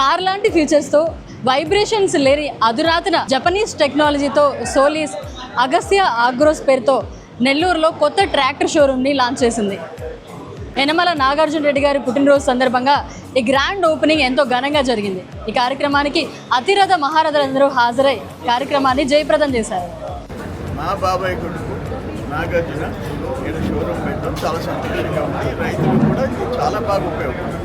Car లాంటి ఫీచర్స్తో vibrations లేని అధునాతన జపనీస్ టెక్నాలజీతో సోలీస్ అగస్త్య ఆగ్రోస్ పేరుతో నెల్లూరులో కొత్త ట్రాక్టర్ షోరూమ్ని లాంచ్ చేసింది. యనమల నాగార్జున రెడ్డి గారి పుట్టినరోజు సందర్భంగా ఈ గ్రాండ్ ఓపెనింగ్ ఎంతో ఘనంగా జరిగింది. ఈ కార్యక్రమానికి అతిరథ మహారథులందరూ హాజరై కార్యక్రమాన్ని జయప్రదం చేశారు. మా బాబాయ్ కొడుకు నాగార్జున షోరూమ్ పెట్టడం చాలా సంతోషంగా ఉంది. రైతులకు కూడా చాలా బాగా ఉపయోగపడుతుంది.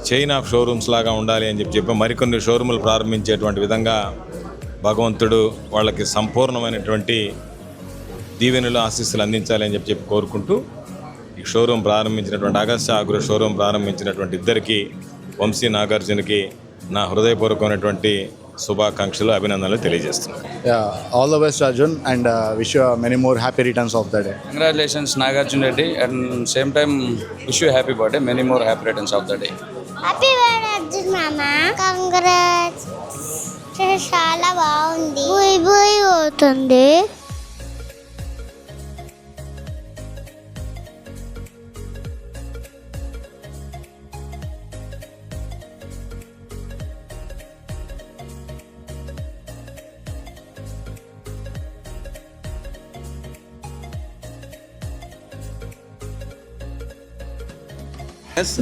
చైన్ ఆఫ్ షోరూమ్స్ లాగా ఉండాలి అని చెప్పి మరికొన్ని షోరూములు ప్రారంభించేటువంటి విధంగా భగవంతుడు వాళ్ళకి సంపూర్ణమైనటువంటి దీవెనలు ఆశీస్సులు అందించాలి అని చెప్పి కోరుకుంటూ ఈ షోరూమ్ ప్రారంభించినటువంటి అగస్త్య ఆగ్రో షోరూమ్ ప్రారంభించినటువంటి ఇద్దరికి, వంశీ నాగార్జునకి నా హృదయపూర్వకమైనటువంటి శుభాకాంక్షలు, అభినందనలు తెలియజేస్తున్నాను. All the best, Arjun, and wish you many more happy returns of the day. Congratulations, Nagarjuna Reddy, and same time wish you happy birthday, many more happy returns of the day. Happy birthday, Arjun Mama. Congrats. చాలా బాగుంది. బుయ్ బుయ్ అవుతుంది.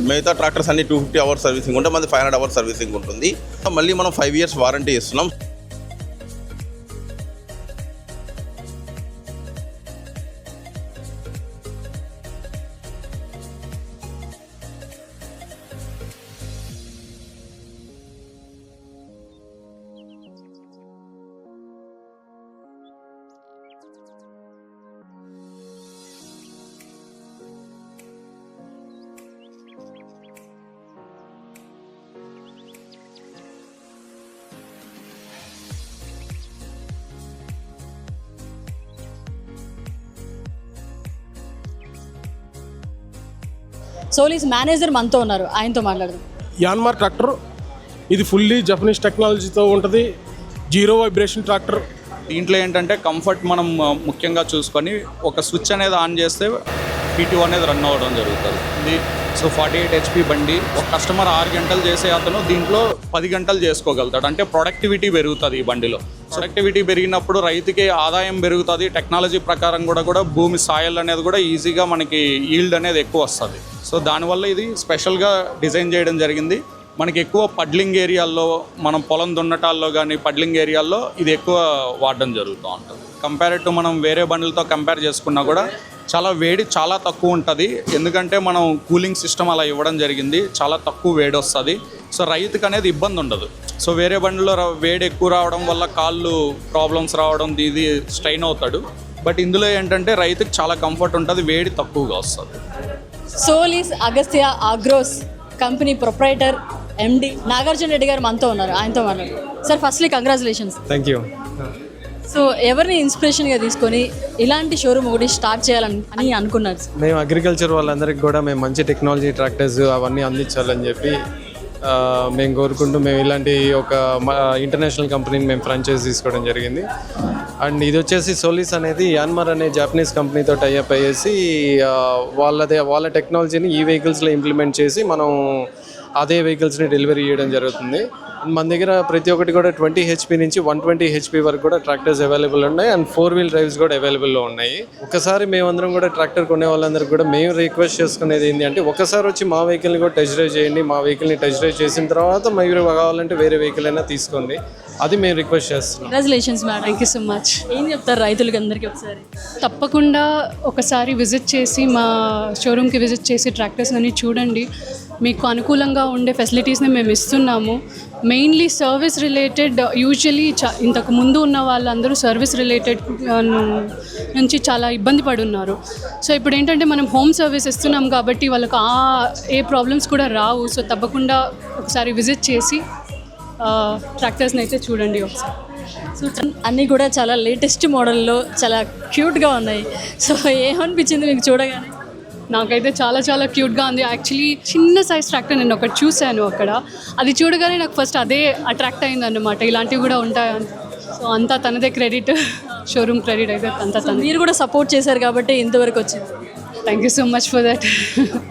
మిగతా tractors అన్ని 250 hours servicing ఉంటే మనది 500 hours servicing ఉంటుంది. మళ్ళీ మనం 5 years వారంటీ ఇస్తున్నాం. సోలీస్ మేనేజర్ మనతో ఉన్నారు, ఆయనతో మాట్లాడదాం. యాన్మార్ ట్రాక్టర్ ఇది ఫుల్లీ జపనీస్ టెక్నాలజీతో ఉంటుంది. Zero vibration tractor. దీంట్లో ఏంటంటే కంఫర్ట్ మనం ముఖ్యంగా చూసుకొని ఒక స్విచ్ అనేది ఆన్ చేస్తే P2 అనేది రన్ అవ్వడం జరుగుతుంది. సో 48 HP బండి ఒక కస్టమర్ 6 గంటలు చేసే అతను దీంట్లో 10 గంటలు చేసుకోగలుగుతాడు. అంటే ప్రొడక్టివిటీ పెరుగుతుంది ఈ బండిలో. ప్రొడక్టివిటీ పెరిగినప్పుడు రైతుకి ఆదాయం పెరుగుతుంది. టెక్నాలజీ ప్రకారం కూడా భూమి సాయిల్ అనేది కూడా ఈజీగా మనకి ఈల్డ్ అనేది ఎక్కువ వస్తుంది. సో దానివల్ల ఇది స్పెషల్గా డిజైన్ చేయడం జరిగింది. మనకి ఎక్కువ పడ్లింగ్ ఏరియాల్లో, మనం పొలం దున్నటాల్లో కానీ పడ్లింగ్ ఏరియాల్లో ఇది ఎక్కువ వాడడం జరుగుతూ ఉంటుంది. కంపేర్ టు మనం వేరే బండ్లతో కంపేర్ చేసుకున్నా కూడా చాలా వేడి చాలా తక్కువ ఉంటుంది. ఎందుకంటే మనం కూలింగ్ సిస్టమ్ అలా ఇవ్వడం జరిగింది. చాలా తక్కువ వేడి వస్తుంది. సో రైతుకు అనేది ఇబ్బంది ఉండదు. సో వేరే బండ్లో వేడి ఎక్కువ రావడం వల్ల కాళ్ళు ప్రాబ్లమ్స్ రావడం, ఇది స్ట్రైన్ అవుతాడు. బట్ ఇందులో ఏంటంటే రైతుకి చాలా కంఫర్ట్ ఉంటుంది, వేడి తక్కువగా వస్తుంది. సోలీస్ Agastya Agros company proprietor MD Nagarjuna Reddy garu మనతో ఉన్నారు, ఆయనతో మాట్లాడారు. Sir, firstly congratulations. Thank you. So ఎవరిని ఇన్స్పిరేషన్గా తీసుకొని ఇలాంటి షోరూమ్ ఒకటి స్టార్ట్ చేయాలని అనుకున్నారు? మేము అగ్రికల్చర్ వాళ్ళందరికీ కూడా మేము మంచి టెక్నాలజీ ట్రాక్టర్స్ అవన్నీ అందించాలని చెప్పి మేము కోరుకుంటూ మేము ఇలాంటి ఒక ఇంటర్నేషనల్ కంపెనీని మేము ఫ్రాంచైజ్ తీసుకోవడం జరిగింది. అండ్ ఇది వచ్చేసి సోలీస్ అనేది యాన్మార్ అనే జాపనీస్ కంపెనీతో టైఅప్ అయ్యేసి వాళ్ళ టెక్నాలజీని ఈ వెహికల్స్లో ఇంప్లిమెంట్ చేసి మనం అదే వెహికల్స్ని డెలివరీ చేయడం జరుగుతుంది. మన దగ్గర ప్రతి ఒక్కటి కూడా 20 HP నుంచి 120 HP వరకు కూడా ట్రాక్టర్స్ అవైలబుల్ ఉన్నాయి. అండ్ 4-wheel డ్రైవ్స్ కూడా అవైలబుల్లో ఉన్నాయి. ఒకసారి మేమందరం కూడా ట్రాక్టర్ కొనే వాళ్ళందరూ కూడా మేము రిక్వెస్ట్ చేసుకునేది ఏంటి అంటే, ఒకసారి వచ్చి మా వెహికల్ని కూడా టెస్ట్ డ్రైవ్ చేయండి. మా వెహికల్ని టెస్ట్ డ్రైవ్ చేసిన తర్వాత మీరు కావాలంటే వేరే వెహికల్ అయినా తీసుకోండి. అది మేము రిక్వెస్ట్ చేస్తున్నాం. Congratulations madam. Thank you so much. ఏం చెప్తారు రైతులకి అందరికీ ఒకసారి? తప్పకుండా ఒకసారి విజిట్ చేసి మా షోరూమ్కి విజిట్ చేసి ట్రాక్టర్స్ అన్ని చూడండి. మీకు అనుకూలంగా ఉండే ఫెసిలిటీస్ని మేము ఇస్తున్నాము. మెయిన్లీ సర్వీస్ రిలేటెడ్, యూజువలీ ఇంతకు ముందు ఉన్న వాళ్ళందరూ సర్వీస్ రిలేటెడ్ నుంచి చాలా ఇబ్బంది పడున్నారు. సో ఇప్పుడు ఏంటంటే మనం హోమ్ సర్వీస్ ఇస్తున్నాం కాబట్టి వాళ్ళకి ఏ ప్రాబ్లమ్స్ కూడా రావు. సో తప్పకుండా ఒకసారి విజిట్ చేసి ట్రాక్టర్స్ని అయితే చూడండి ఒకసారి. సో అన్నీ కూడా చాలా లేటెస్ట్ మోడల్లో చాలా క్యూట్గా ఉన్నాయి. సో ఏమనిపించింది మీకు చూడగానే? నాకైతే చాలా చాలా క్యూట్గా ఉంది. యాక్చువల్లీ చిన్న సైజ్ ట్రాక్టర్ నేను ఒకటి చూశాను అక్కడ. అది చూడగానే నాకు ఫస్ట్ అదే అట్రాక్ట్ అయిందన్నమాట. ఇలాంటివి కూడా ఉంటాయని. సో అంతా తనదే క్రెడిట్, షోరూమ్ క్రెడిట్ అయితే అంతా తన. మీరు కూడా సపోర్ట్ చేశారు కాబట్టి ఇంతవరకు వచ్చింది. Thank you so much for that.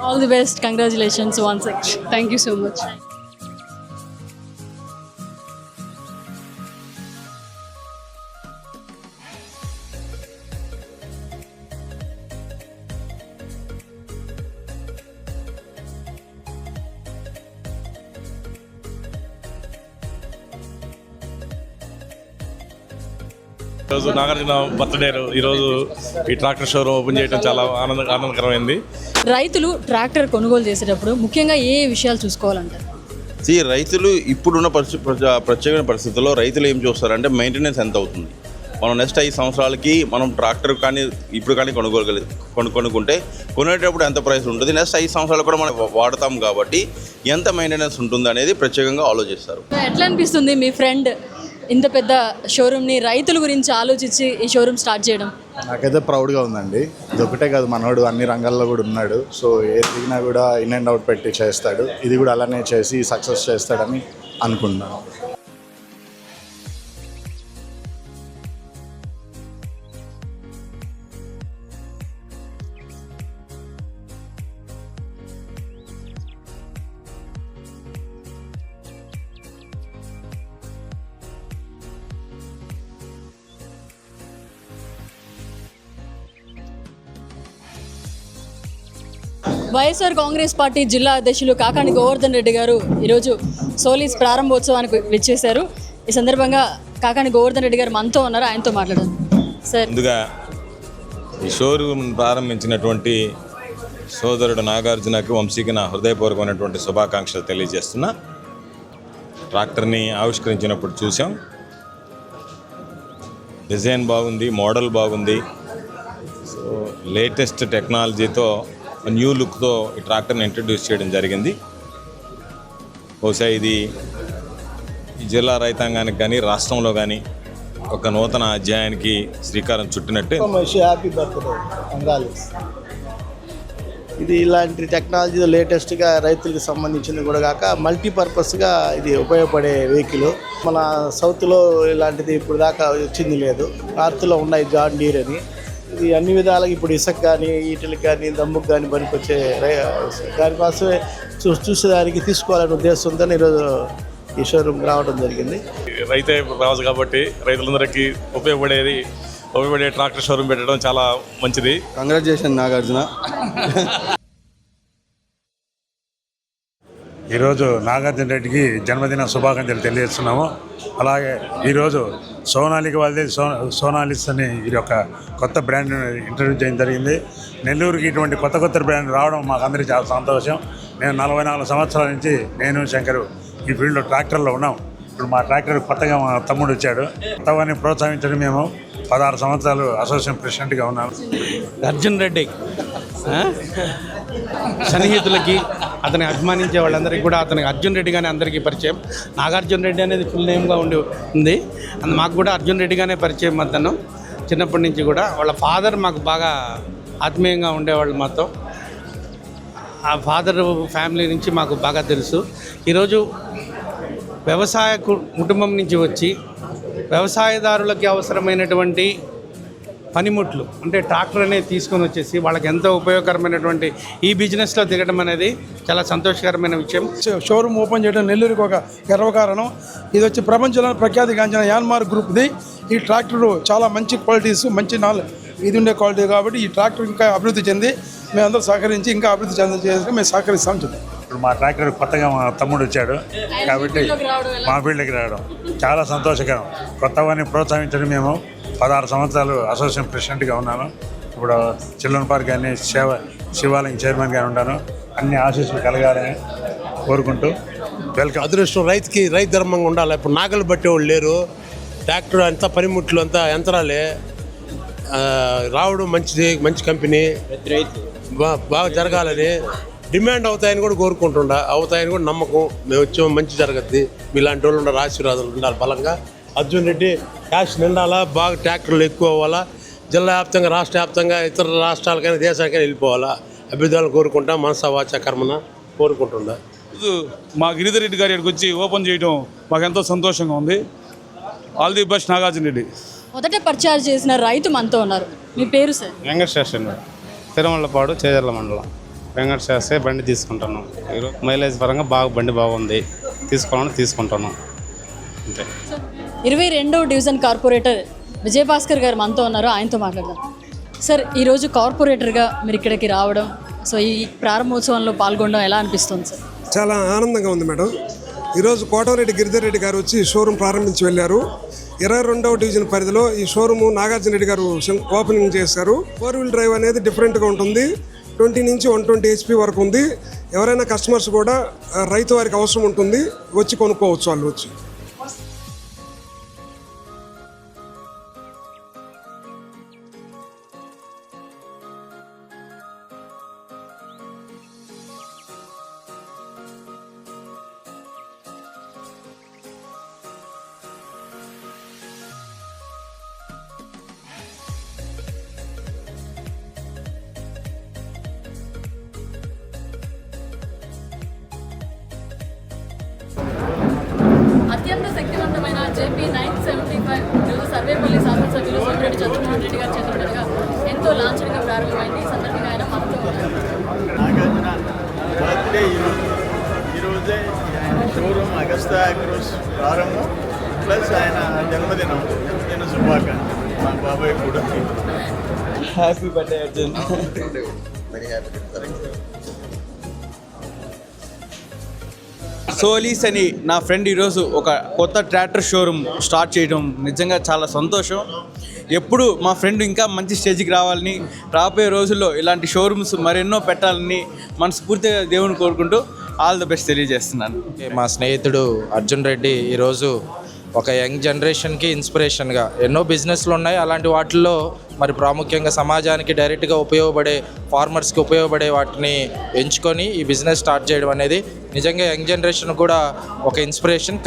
All the best. Congratulations once again. Thank you so much. ఈరోజు నాగార్జున బర్త్డే ఈరోజు ఈ ట్రాక్టర్ షోరూమ్ ఓపెన్ చేయడం చాలా ఆనందకరమైంది. రైతులు ట్రాక్టర్ కొనుగోలు చేసేటప్పుడు ముఖ్యంగా ఏ విషయాలు చూసుకోవాలంటారు? రైతులు ఇప్పుడున్న ప్రత్యేకమైన పరిస్థితుల్లో రైతులు ఏం చూస్తారంటే మెయింటెనెన్స్ ఎంత అవుతుంది. మనం నెక్స్ట్ 5 సంవత్సరాలకి మనం ట్రాక్టర్ కానీ ఇప్పుడు కానీ కొనుక్కుంటే కొనేటప్పుడు ఎంత ప్రైస్ ఉంటుంది, నెక్స్ట్ 5 సంవత్సరాలు కూడా మనం వాడతాం కాబట్టి ఎంత మెయింటెనెన్స్ ఉంటుంది అనేది ప్రత్యేకంగా ఆలోచిస్తారు. ఎట్లా అనిపిస్తుంది మీ ఫ్రెండ్ ఇంత పెద్ద షోరూమ్ని రైతుల గురించి ఆలోచించి ఈ షోరూమ్ స్టార్ట్ చేయడం? నాకైతే ప్రౌడ్గా ఉందండి. ఇది ఒకటే కాదు, మనోడు అన్ని రంగాల్లో కూడా ఉన్నాడు. సో ఏ దిగినా కూడా ఇన్ అండ్ అవుట్ పెట్టి చేస్తాడు. ఇది కూడా అలానే చేసి సక్సెస్ చేస్తాడని అనుకుంటున్నాను. వైఎస్ఆర్ కాంగ్రెస్ పార్టీ జిల్లా అధ్యక్షులు కాకాని గోవర్ధన్ రెడ్డి గారు ఈరోజు సోలీస్ ప్రారంభోత్సవానికి విచ్చేశారు. ఈ సందర్భంగా కాకాని గోవర్ధన్ రెడ్డి గారు మనతో ఉన్నారు, ఆయనతో మాట్లాడారు. సార్, ముందుగా ఈ షోరూమ్ ప్రారంభించినటువంటి సోదరుడు నాగార్జునకి, వంశీకి నా హృదయపూర్వకమైనటువంటి శుభాకాంక్షలు తెలియజేస్తున్నా. ట్రాక్టర్ని ఆవిష్కరించినప్పుడు చూసాం, డిజైన్ బాగుంది, మోడల్ బాగుంది. సో లేటెస్ట్ టెక్నాలజీతో న్యూ లుక్తో ఈ ట్రాక్టర్ని ఇంట్రడ్యూస్ చేయడం జరిగింది. బహుశా ఇది ఈ జిల్లా రైతాంగానికి కానీ రాష్ట్రంలో కానీ ఒక నూతన అధ్యాయానికి శ్రీకారం చుట్టినట్టు. Happy birthday congrats. ఇది ఇలాంటి టెక్నాలజీ లేటెస్ట్గా రైతులకు సంబంధించింది కూడా కాక మల్టీపర్పస్గా ఇది ఉపయోగపడే వెహికల్. మన సౌత్లో ఇలాంటిది ఇప్పుడు దాకా వచ్చింది లేదు. నార్త్లో ఉన్నాయి జాన్ డీర్ అని. ఇది అన్ని విధాలుగా ఇప్పుడు ఇసుక కానీ ఈటలకు కానీ దమ్ముకు కానీ పనికొచ్చే దానికోసమే చూసేదానికి తీసుకోవాలనే ఉద్దేశంతో ఈరోజు ఈ షోరూమ్ రావడం జరిగింది. రైతే రాజు కాబట్టి రైతులందరికీ ఉపయోగపడే ట్రాక్టర్ షోరూమ్ పెట్టడం చాలా మంచిది. కంగ్రాచులేషన్ నాగార్జున. ఈరోజు నాగార్జున రెడ్డికి జన్మదిన శుభాకాంక్షలు తెలియజేస్తున్నాము. అలాగే ఈరోజు సోనాలికి వాళ్ళది సోనాలిస్ అని ఇది ఒక కొత్త బ్రాండ్ ఇంట్రడ్యూస్ చేయడం జరిగింది. నెల్లూరుకి ఇటువంటి కొత్త బ్రాండ్ రావడం మాకు అందరికీ చాలా సంతోషం. మేము 44 సంవత్సరాల నుంచి నేను శంకరు ఈ ఫీల్డ్లో ట్రాక్టర్లో ఉన్నాం. ఇప్పుడు మా ట్రాక్టర్ కొత్తగా మా తమ్ముడు వచ్చాడు. కొత్తవాన్ని ప్రోత్సహించడం మేము 16 సంవత్సరాలు అసోసియేషన్ ప్రెసిడెంట్గా ఉన్నాను. అర్జున్ రెడ్డి సన్నిహితులకి, అతని అభిమానించే వాళ్ళందరికీ కూడా అతనికి అర్జున్ రెడ్డిగానే అందరికీ పరిచయం. నాగార్జున రెడ్డి అనేది ఫుల్ నేమ్గా ఉంది. మాకు కూడా అర్జున్ రెడ్డిగానే పరిచయం. అతను చిన్నప్పటి నుంచి కూడా వాళ్ళ ఫాదర్ మాకు బాగా ఆత్మీయంగా ఉండేవాళ్ళు మాతో. ఆ ఫాదర్ ఫ్యామిలీ నుంచి మాకు బాగా తెలుసు. ఈరోజు వ్యవసాయ కుటుంబం నుంచి వచ్చి వ్యవసాయదారులకి అవసరమైనటువంటి పనిముట్లు అంటే ట్రాక్టర్ అనేది తీసుకొని వచ్చేసి వాళ్ళకి ఎంతో ఉపయోగకరమైనటువంటి ఈ బిజినెస్లో దిగడం అనేది చాలా సంతోషకరమైన విషయం. షోరూమ్ ఓపెన్ చేయడం నెల్లూరుకి ఒక గర్వకారణం. ఇది వచ్చి ప్రపంచంలో ప్రఖ్యాతిగాంచిన యాన్మార్ గ్రూప్ది. ఈ ట్రాక్టర్ చాలా మంచి క్వాలిటీస్, మంచి ఇది ఉండే క్వాలిటీ కాబట్టి ఈ ట్రాక్టర్ ఇంకా అభివృద్ధి చెంది మేమందరూ సహకరించి ఇంకా అభివృద్ధి చెందేసి మేము సహకరిస్తాం. ఇప్పుడు మా ట్రాక్టర్ కొత్తగా మా తమ్ముడు వచ్చాడు కాబట్టి మా ఫీల్డ్కి రావడం చాలా సంతోషకరం. కొత్తవాన్ని ప్రోత్సహించడం మేము 16 సంవత్సరాలు అసోసియేషన్ ప్రెసిడెంట్గా ఉన్నాను. ఇప్పుడు చిల్డ్రన్ పార్క్ కానీ శివాలయం చైర్మన్గా ఉన్నాను. అన్ని ఆశీస్సులు కలగాలని కోరుకుంటూ వెల్కమ్. అదృష్టం రైతుకి రైతు ధర్మంగా ఉండాలి. ఇప్పుడు నాగలు పట్టేవాళ్ళు లేరు. ట్రాక్టర్ అంతా పనిముట్లు అంతా యంత్రాలే రావడం మంచిది. మంచి కంపెనీ బాగా జరగాలని డిమాండ్ అవుతాయని కూడా అవుతాయని కూడా నమ్మకం. మేము వచ్చాము, మంచి జరగద్ది. మీలాంటి వాళ్ళు ఉండాలి, ఆశీర్వాదాలు ఉండాలి బలంగా. అర్జున్ రెడ్డి క్యాష్ నిండాలా, బాగా ట్రాక్టర్లు ఎక్కువ అవ్వాలా, జిల్లా వ్యాప్తంగా రాష్ట్ర వ్యాప్తంగా ఇతర రాష్ట్రాలకైనా దేశానికైనా వెళ్ళిపోవాలా. అభ్యుదయాలు కోరుకుంటా, మనసా వాచ కర్మన కోరుకుంటుందా. మా గిరిధర్ రెడ్డి గారి ఇక్కడికి వచ్చి ఓపెన్ చేయడం మాకు ఎంతో సంతోషంగా ఉంది. All the best Nagarjuna Reddy. మొదట పర్చేజ్ చేసిన రైతు మనతో ఉన్నారు. మీ పేరు సార్? వెంకటేశ్వర, తిరుమలపాడు, చేజర్ల మండలం. వెంకటేశ్వర బండి తీసుకుంటాను. మైలేజ్ పరంగా బండి బాగుంది, తీసుకుంటాను అంతే. 22వ డివిజన్ కార్పొరేటర్ విజయభాస్కర్ గారు మనతో ఉన్నారు, ఆయనతో మాట్లాడదాం. సార్, ఈరోజు కార్పొరేటర్గా మీరు ఇక్కడికి రావడం, సో ఈ ప్రారంభోత్సవంలో పాల్గొనడం ఎలా అనిపిస్తుంది సార్? చాలా ఆనందంగా ఉంది మేడం. ఈరోజు కోటమిరెడ్డి గిరిధర్ రెడ్డి గారు వచ్చి షోరూమ్ ప్రారంభించి వెళ్ళారు. 22వ డివిజన్ పరిధిలో ఈ షోరూమ్ నాగార్జున రెడ్డి గారు ఓపెనింగ్ చేశారు. 4-wheel డ్రైవ్ అనేది డిఫరెంట్గా ఉంటుంది. 20 నుంచి 120 HP వరకు ఉంది. ఎవరైనా కస్టమర్స్ కూడా రైతు వారికి అవసరం ఉంటుంది, వచ్చి కొనుక్కోవచ్చు వాళ్ళు వచ్చి. అత్యంత శక్తివంతమైన JP 975 ఈరోజు సర్వేపల్లి శాసనసభ్యులు సోమిరెడ్డి చంద్రమోహన్ రెడ్డి గారి చేతుల మీదుగా ఎంతో లాంఛనంగా ప్రారంభమైంది. ఈ సందర్భంగా ఆయన మనతో నాగార్జున బర్త్డే ఈరోజే ఆయన షోరూమ్ అగస్తా అగ్రోస్ ప్రారంభం, ప్లస్ ఆయన జన్మదిన శుభాకాంక్షలు మా బాబాయ్ కూడా. Happy birthday Arjun. సోలీస్ అని నా ఫ్రెండ్ ఈరోజు ఒక కొత్త ట్రాక్టర్ షోరూమ్ స్టార్ట్ చేయడం నిజంగా చాలా సంతోషం. ఎప్పుడు మా ఫ్రెండ్ ఇంకా మంచి స్టేజ్కి రావాలని, రాబోయే రోజుల్లో ఇలాంటి షోరూమ్స్ మరెన్నో పెట్టాలని మనస్ఫూర్తిగా దేవుని కోరుకుంటూ ఆల్ ద బెస్ట్ తెలియజేస్తున్నాను. మా స్నేహితుడు అర్జున్ రెడ్డి ఈరోజు ఒక యంగ్ జనరేషన్కి ఇన్స్పిరేషన్గా ఎన్నో బిజినెస్లు ఉన్నాయి. అలాంటి వాటిల్లో మరి ప్రాముఖ్యంగా సమాజానికి డైరెక్ట్గా ఉపయోగపడే, ఫార్మర్స్కి ఉపయోగపడే వాటిని ఎంచుకొని ఈ బిజినెస్ స్టార్ట్ చేయడం అనేది నిజంగా యంగ్ జనరేషన్ కూడా ఒక ఇన్స్పిరేషన్.